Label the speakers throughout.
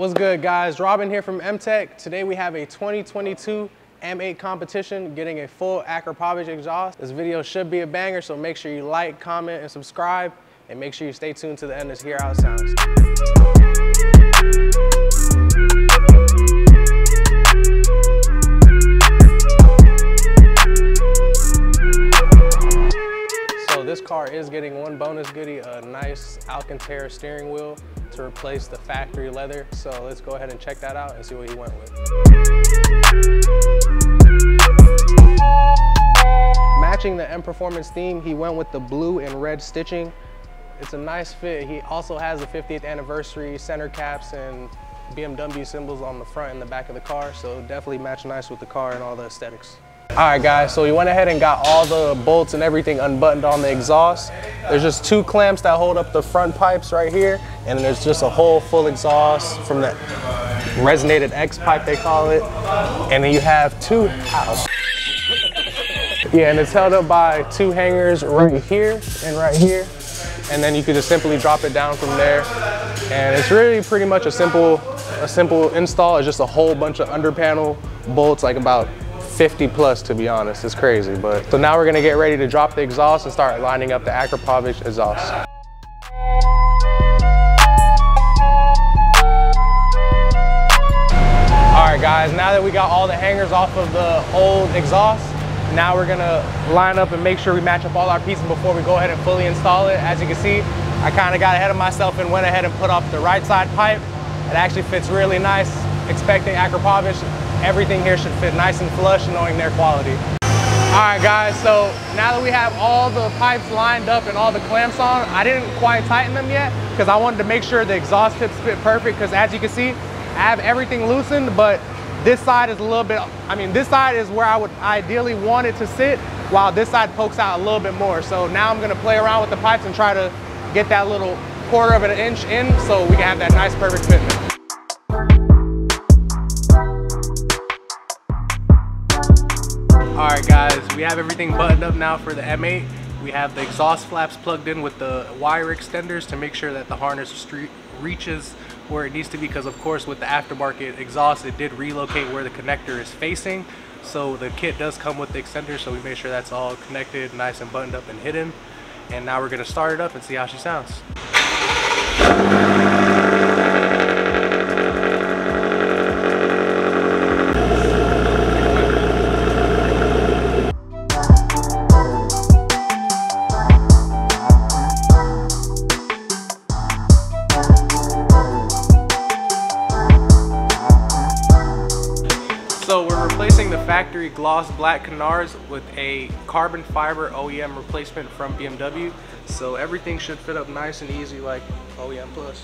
Speaker 1: What's good, guys? Robin here from M-Tech. Today we have a 2022 M8 competition getting a full Akrapovic exhaust. This video should be a banger, so make sure you like, comment, and subscribe, and make sure you stay tuned to the end to hear how it sounds. This car is getting one bonus goodie, a nice Alcantara steering wheel to replace the factory leather. So let's go ahead and check that out and see what he went with. Matching the M Performance theme, he went with the blue and red stitching. It's a nice fit. He also has the 50th anniversary center caps and BMW symbols on the front and the back of the car. So definitely match nice with the car and all the aesthetics. All right, guys, so we went ahead and got all the bolts and everything unbuttoned on the exhaust. There's just two clamps that hold up the front pipes right here, and there's just a whole full exhaust from the resonated X pipe, they call it. And then you have two, yeah, and it's held up by two hangers right here and right here. And then you could just simply drop it down from there. And it's really pretty much a simple install. It's just a whole bunch of under panel bolts, like about 50 plus, to be honest. It's crazy. But so now we're gonna get ready to drop the exhaust and start lining up the Akrapovic exhaust. All right, guys, now that we got all the hangers off of the old exhaust, now we're gonna line up and make sure we match up all our pieces before we go ahead and fully install it. As you can see, I kind of got ahead of myself and went ahead and put off the right side pipe. It actually fits really nice. Expecting Akrapovic, everything here should fit nice and flush, knowing their quality. All right, guys, so now that we have all the pipes lined up and all the clamps on, I didn't quite tighten them yet because I wanted to make sure the exhaust tips fit perfect, because as you can see, I have everything loosened, but this side is a little bit, this side is where I would ideally want it to sit, while this side pokes out a little bit more. So now I'm gonna play around with the pipes and try to get that little 1/4 of an inch in so we can have that nice perfect fitment. All right, guys, we have everything buttoned up now for the M8. We have the exhaust flaps plugged in with the wire extenders to make sure that the harness reaches where it needs to be, because of course with the aftermarket exhaust it did relocate where the connector is facing. So the kit does come with the extender, so we made sure that's all connected, nice and buttoned up and hidden. And now we're gonna start it up and see how she sounds. So we're replacing the factory gloss black canards with a carbon fiber OEM replacement from BMW. So everything should fit up nice and easy like OEM Plus.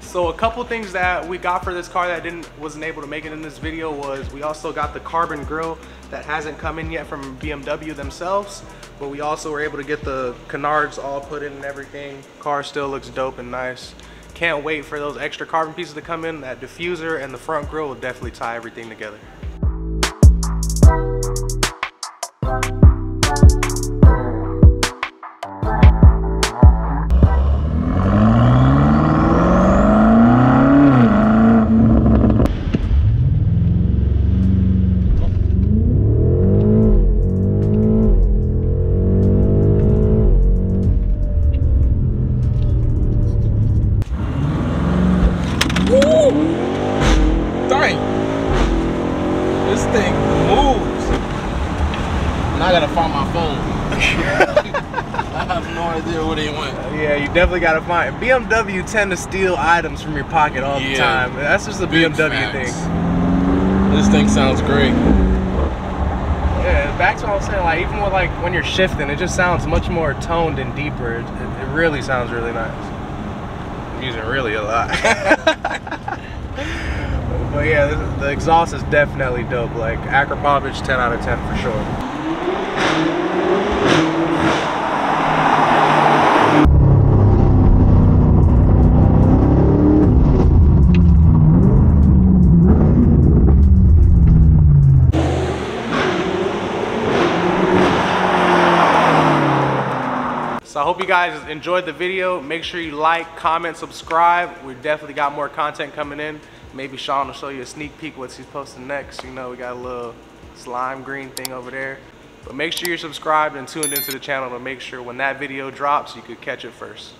Speaker 1: So a couple things that we got for this car that wasn't able to make it in this video was we also got the carbon grille that hasn't come in yet from BMW themselves, but we also were able to get the canards all put in and everything. Car still looks dope and nice. Can't wait for those extra carbon pieces to come in. That diffuser and the front grille will definitely tie everything together.
Speaker 2: This thing moves. And I gotta find my phone. I have no idea where they went.
Speaker 1: Yeah, you definitely gotta find it. BMW tend to steal items from your pocket all the time. That's just a BMW thing.
Speaker 2: This thing sounds great.
Speaker 1: Yeah, back to what I was saying, like even with when you're shifting, it just sounds much more toned and deeper. It really sounds really nice. I'm using really a lot. But yeah, the exhaust is definitely dope. Like Akrapovic, 10 out of 10 for sure. So I hope you guys enjoyed the video. Make sure you like, comment, subscribe. We definitely got more content coming in. Maybe Sean will show you a sneak peek what he's posting next. You know, we got a little slime green thing over there. But make sure you're subscribed and tuned into the channel to make sure when that video drops, you could catch it first.